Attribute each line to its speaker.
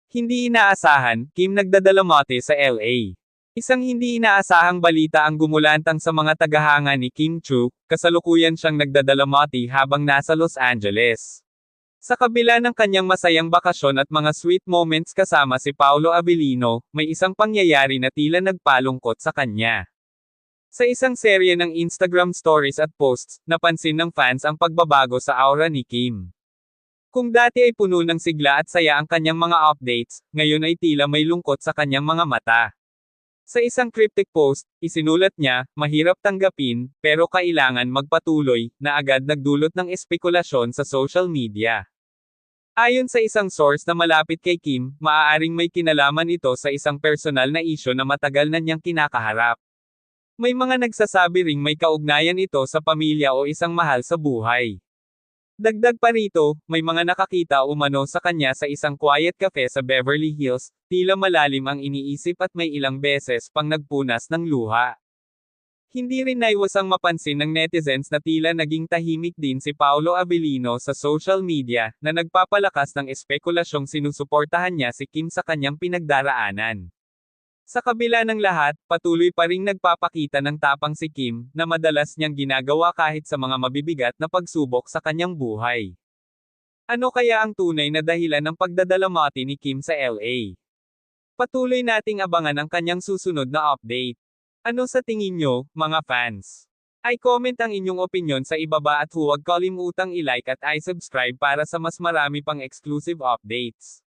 Speaker 1: Hindi inaasahan, Kim nagdadalamate sa LA. Isang hindi inaasahang balita ang gumulantang sa mga tagahanga ni Kim Chu, kasalukuyan siyang nagdadalamati habang nasa Los Angeles. Sa kabila ng kanyang masayang bakasyon at mga sweet moments kasama si Paolo Abilino, may isang pangyayari na tila nagpalungkot sa kanya. Sa isang serye ng Instagram stories at posts, napansin ng fans ang pagbabago sa aura ni Kim. Kung dati ay puno ng sigla at saya ang kanyang mga updates, ngayon ay tila may lungkot sa kanyang mga mata. Sa isang cryptic post, isinulat niya, mahirap tanggapin, pero kailangan magpatuloy, na agad nagdulot ng espekulasyon sa social media. Ayon sa isang source na malapit kay Kim, maaaring may kinalaman ito sa isang personal na isyu na matagal na niyang kinakaharap. May mga nagsasabi ring may kaugnayan ito sa pamilya o isang mahal sa buhay. Dagdag pa rito, may mga nakakita umano sa kanya sa isang quiet cafe sa Beverly Hills, tila malalim ang iniisip at may ilang beses pang nagpunas ng luha. Hindi rin naiwasang mapansin ng netizens na tila naging tahimik din si Paolo Abilino sa social media, na nagpapalakas ng espekulasyong sinusuportahan niya si Kim sa kanyang pinagdaraanan. Sa kabila ng lahat, patuloy pa ring nagpapakita ng tapang si Kim, na madalas niyang ginagawa kahit sa mga mabibigat na pagsubok sa kanyang buhay. Ano kaya ang tunay na dahilan ng pagdadalamati ni Kim sa LA? Patuloy nating abangan ang kanyang susunod na update. Ano sa tingin nyo, mga fans? I-comment ang inyong opinyon sa ibaba at huwag kalimutang i-like at i-subscribe para sa mas marami pang exclusive updates.